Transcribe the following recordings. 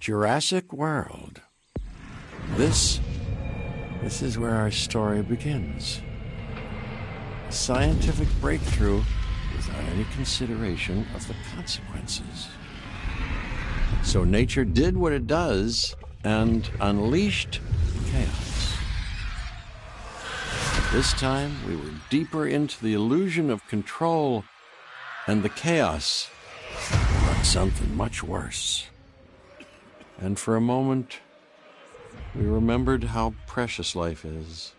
Jurassic World. This is where our story begins. A scientific breakthrough without any consideration of the consequences. So nature did what it does and unleashed chaos. This time, we were deeper into the illusion of control, and the chaos brought something much worse. And for a moment, we remembered how precious life is.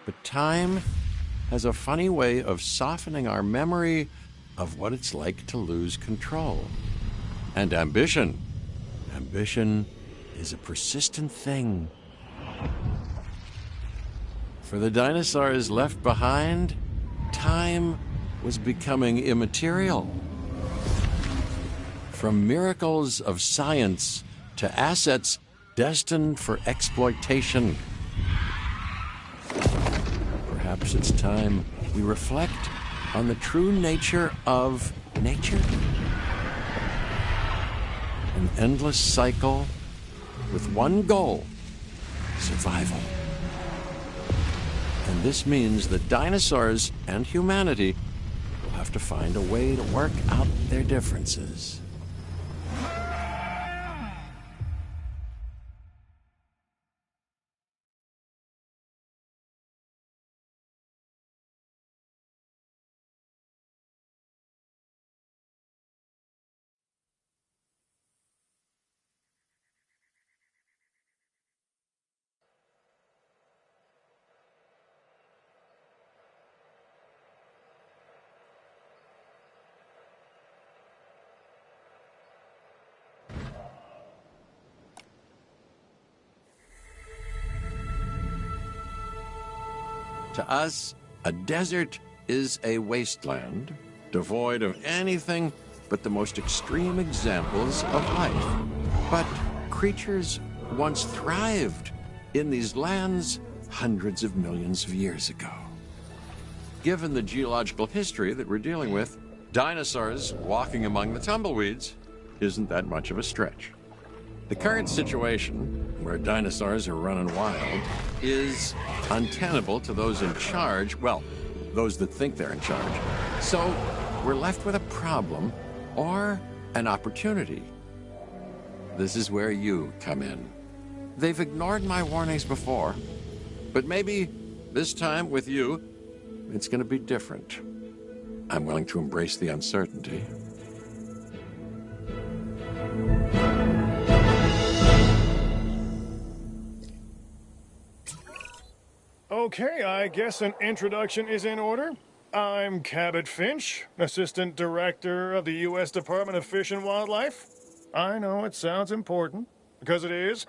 But time has a funny way of softening our memory of what it's like to lose control. And ambition. Ambition is a persistent thing. For the dinosaurs left behind, time was becoming immaterial. From miracles of science to assets destined for exploitation. Perhaps it's time we reflect on the true nature of nature. An endless cycle with one goal: survival. And this means that dinosaurs and humanity will have to find a way to work out their differences. To us, a desert is a wasteland, devoid of anything but the most extreme examples of life. But creatures once thrived in these lands hundreds of millions of years ago. Given the geological history that we're dealing with, dinosaurs walking among the tumbleweeds isn't that much of a stretch. The current situation, where dinosaurs are running wild, is untenable to those in charge, well, those that think they're in charge. So we're left with a problem or an opportunity. This is where you come in. They've ignored my warnings before, but maybe this time with you, it's going to be different. I'm willing to embrace the uncertainty. Okay, I guess an introduction is in order. I'm Cabot Finch, Assistant Director of the U.S. Department of Fish and Wildlife. I know it sounds important, because it is,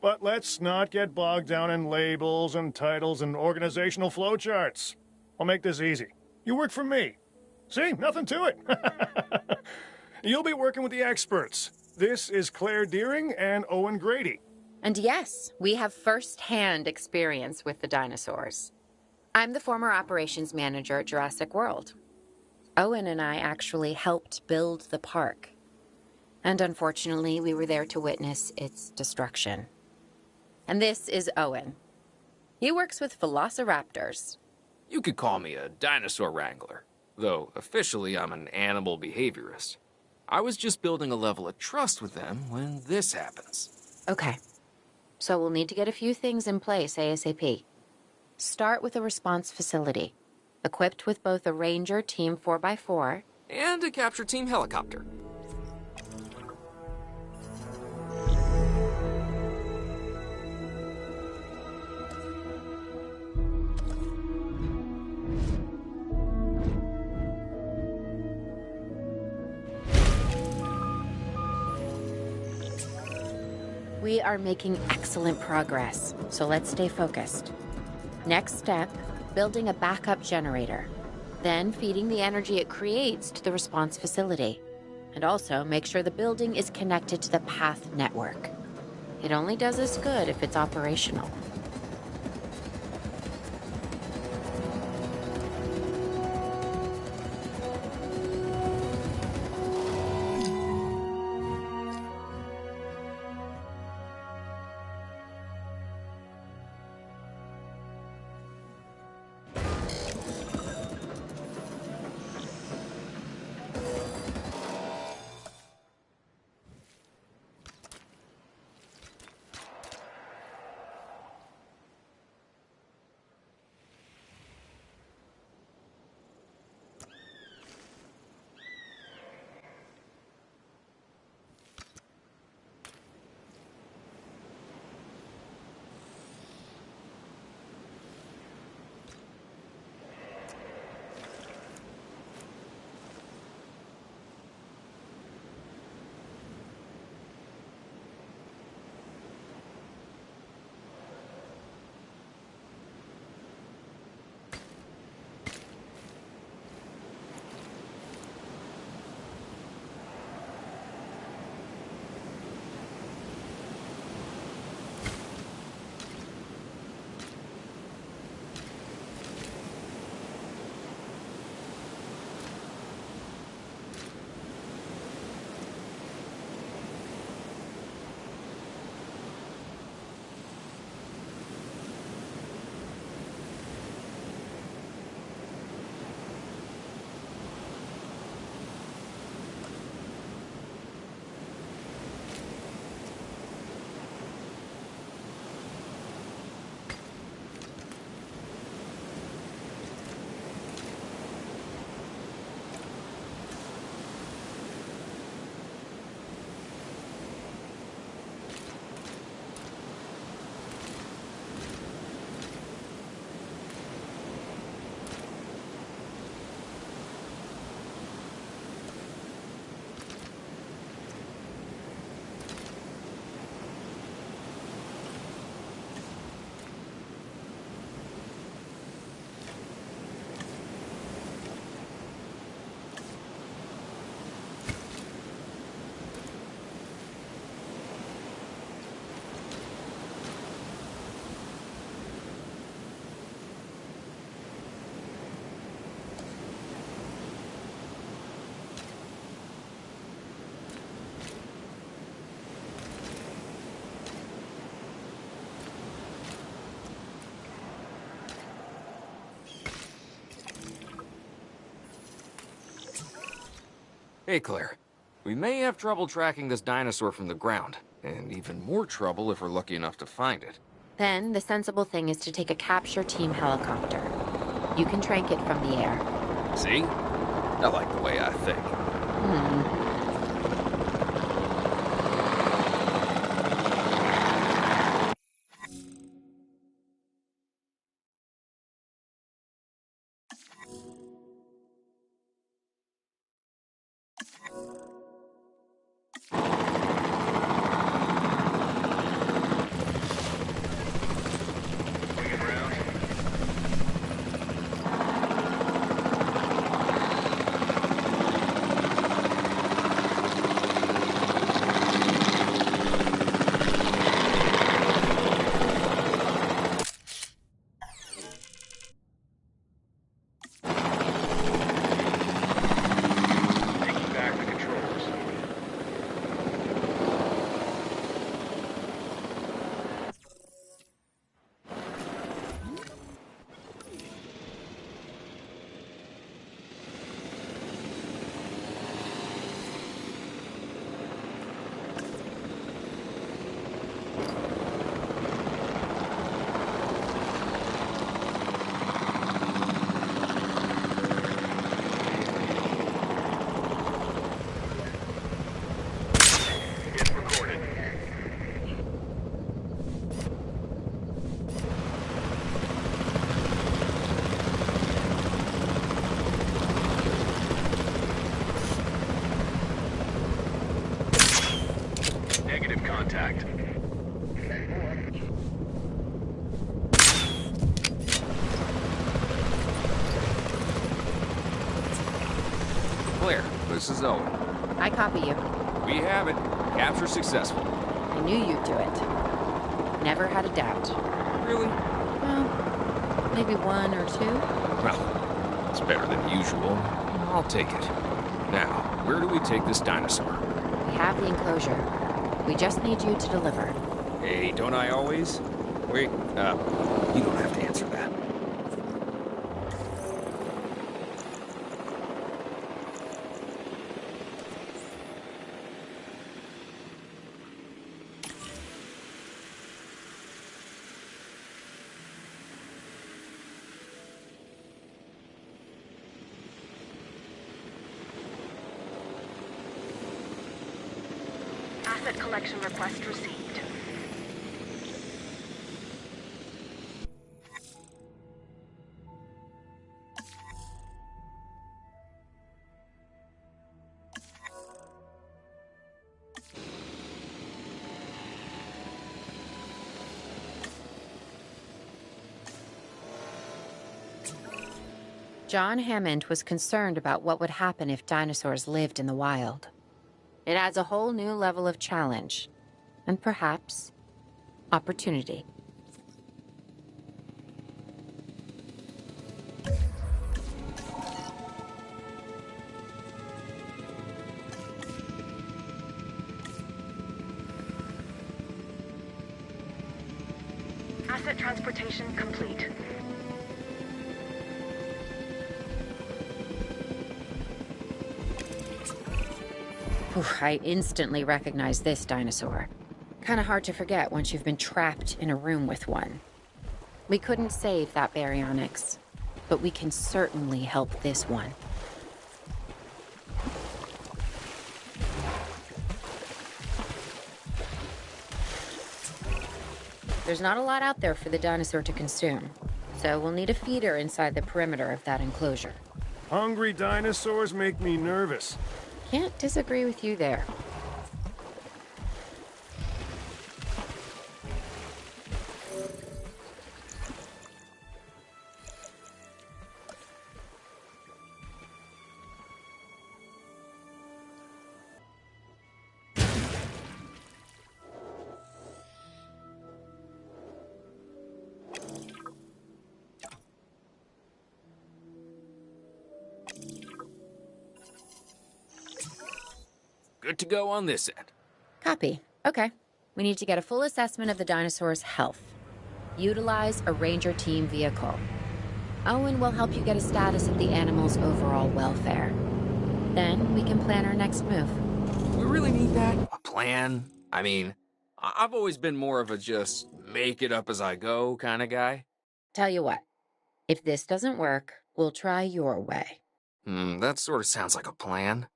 but let's not get bogged down in labels and titles and organizational flowcharts. I'll make this easy. You work for me. See, nothing to it. You'll be working with the experts. This is Claire Deering and Owen Grady. And yes, we have first-hand experience with the dinosaurs. I'm the former operations manager at Jurassic World. Owen and I actually helped build the park. And unfortunately, we were there to witness its destruction. And this is Owen. He works with velociraptors. You could call me a dinosaur wrangler, though officially I'm an animal behaviorist. I was just building a level of trust with them when this happens. Okay. So we'll need to get a few things in place ASAP. Start with a response facility, equipped with both a Ranger Team 4x4 and a capture team helicopter. We are making excellent progress, so let's stay focused. Next step, building a backup generator. Then feeding the energy it creates to the response facility. And also make sure the building is connected to the path network. It only does us good if it's operational. Hey, Claire. We may have trouble tracking this dinosaur from the ground, and even more trouble if we're lucky enough to find it. Then the sensible thing is to take a capture team helicopter. You can trank it from the air. See? I like the way I think. Taking back the controls. It's recorded. Negative contact. Claire, this is Owen. I copy you. We have it. Capture successful. I knew you'd do it. Never had a doubt. Really? Well, maybe one or two. Well, it's better than usual. I'll take it. Now, where do we take this dinosaur? We have the enclosure. We just need you to deliver. Hey, don't I always? Wait, you don't have to answer that. Asset collection request received. John Hammond was concerned about what would happen if dinosaurs lived in the wild. It adds a whole new level of challenge, and perhaps opportunity. Asset transportation complete. Whew, I instantly recognize this dinosaur. Kinda hard to forget once you've been trapped in a room with one. We couldn't save that baryonyx, but we can certainly help this one. There's not a lot out there for the dinosaur to consume, so we'll need a feeder inside the perimeter of that enclosure. Hungry dinosaurs make me nervous. Can't disagree with you there. Good to go on this end. Copy. Okay. We need to get a full assessment of the dinosaur's health. Utilize a ranger team vehicle. Owen will help you get a status of the animal's overall welfare. Then we can plan our next move. We really need that? A plan? I mean, I've always been more of a just make it up as I go kind of guy. Tell you what, if this doesn't work, we'll try your way. That sort of sounds like a plan.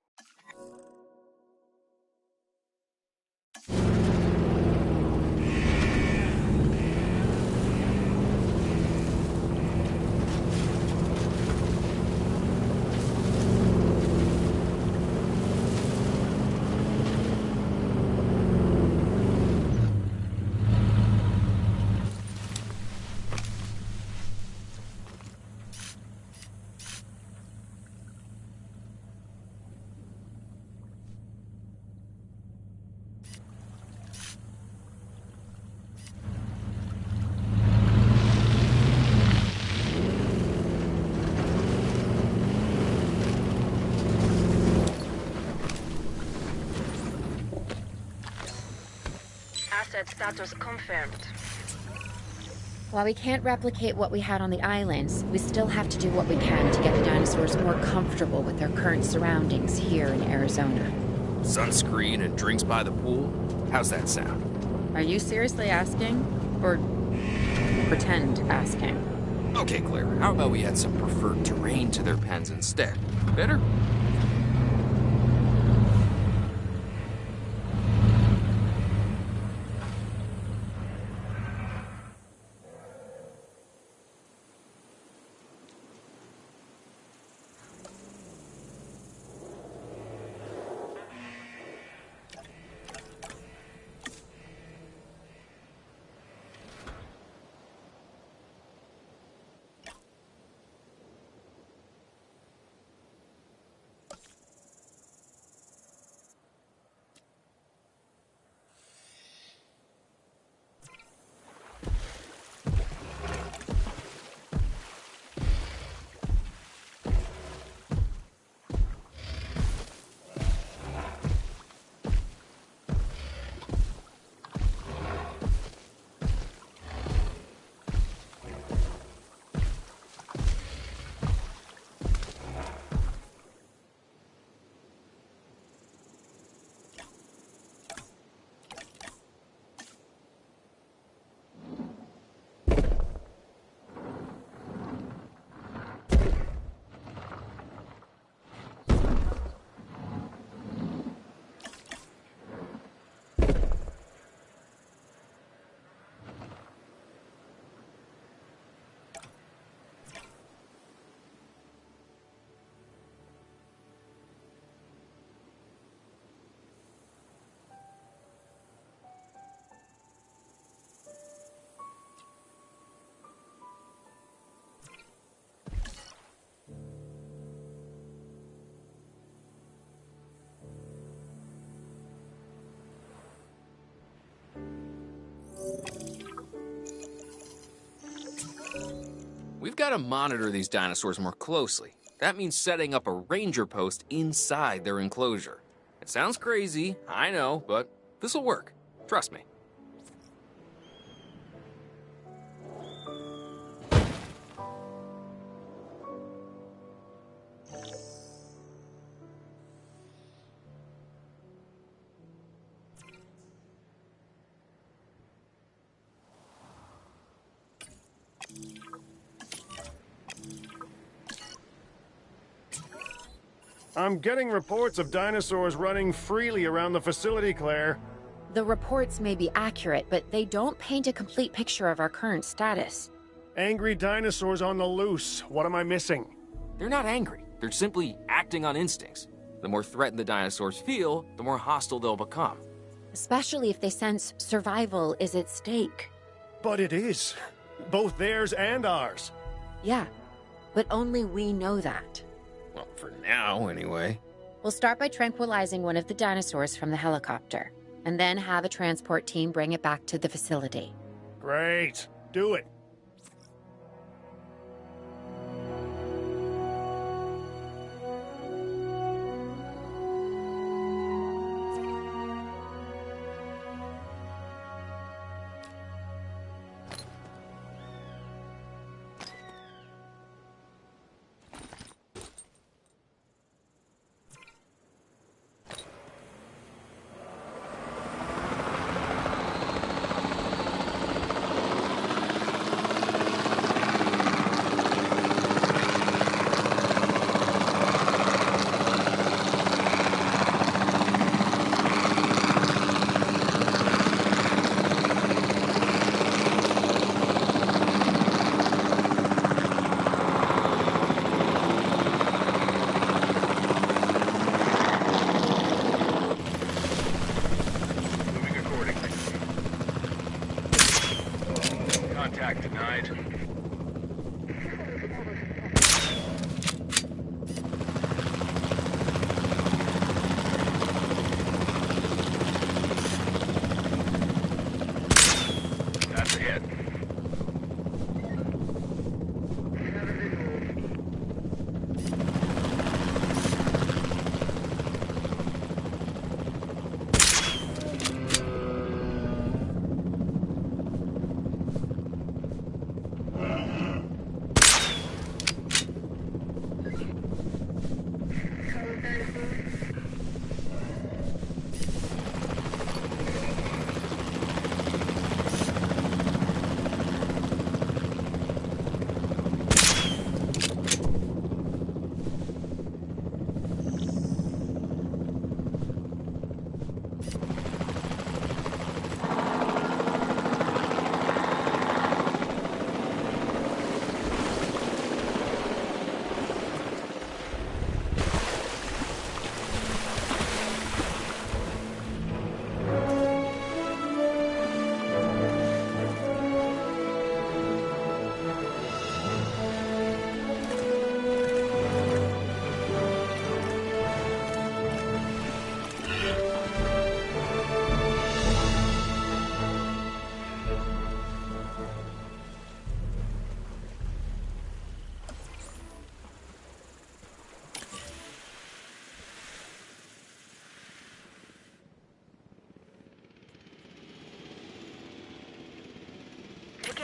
Asset status confirmed. While we can't replicate what we had on the islands, we still have to do what we can to get the dinosaurs more comfortable with their current surroundings here in Arizona. Sunscreen and drinks by the pool? How's that sound? Are you seriously asking? Or pretend asking? Okay, Claire, how about we add some preferred terrain to their pens instead? Better? We've got to monitor these dinosaurs more closely. That means setting up a ranger post inside their enclosure. It sounds crazy, I know, but this'll work. Trust me. I'm getting reports of dinosaurs running freely around the facility, Claire. The reports may be accurate, but they don't paint a complete picture of our current status. Angry dinosaurs on the loose. What am I missing? They're not angry. They're simply acting on instincts. The more threatened the dinosaurs feel, the more hostile they'll become. Especially if they sense survival is at stake. But it is. Both theirs and ours. Yeah, but only we know that. Well, for now, anyway. We'll start by tranquilizing one of the dinosaurs from the helicopter, and then have a transport team bring it back to the facility. Great. Do it.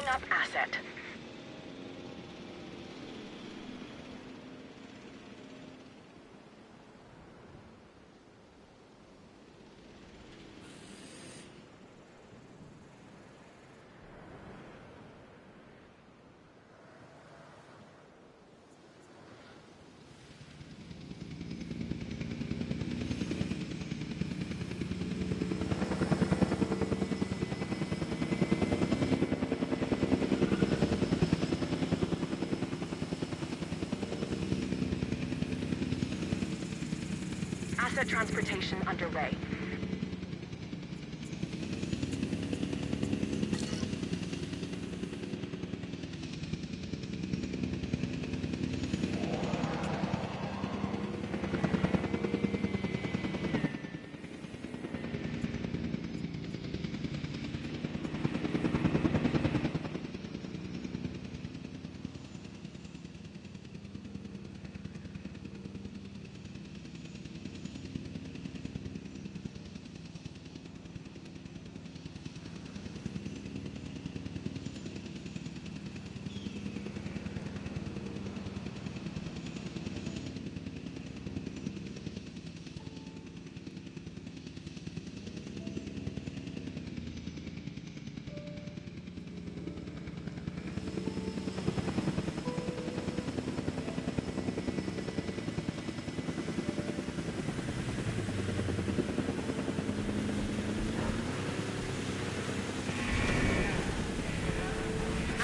Picking up asset. Asset transportation underway.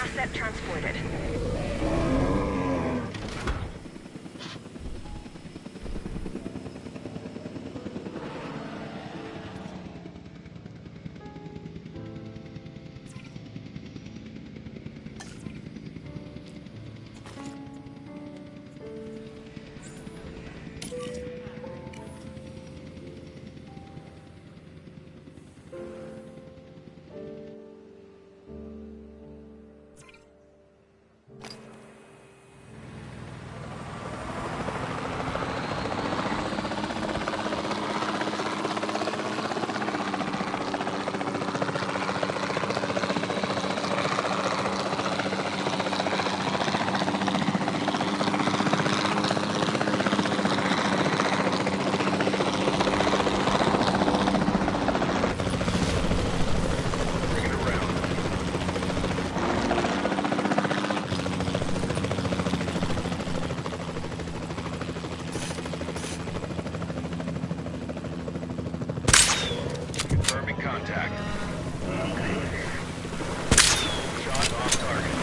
Asset transported. Bring it around. Confirming contact. Shot off target.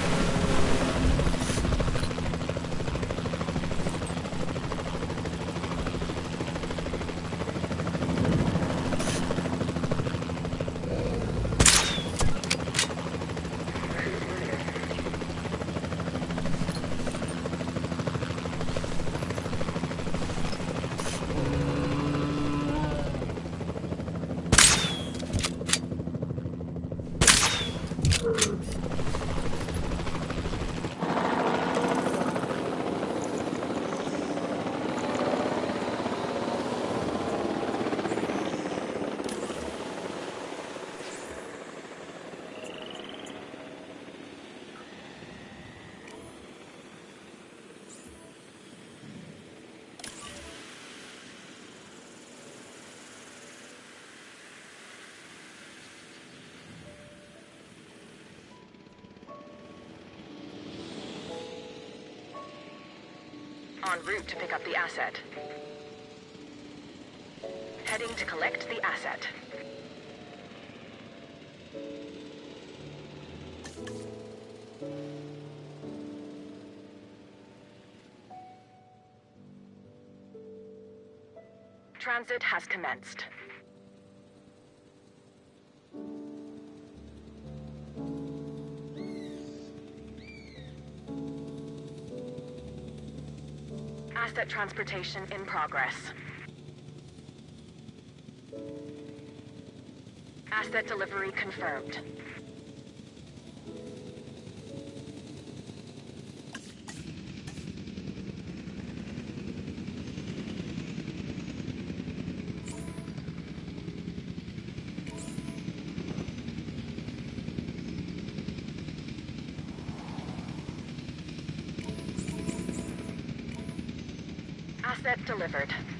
En route to pick up the asset. Heading to collect the asset. Transit has commenced. Asset transportation in progress. Asset delivery confirmed. Asset delivered.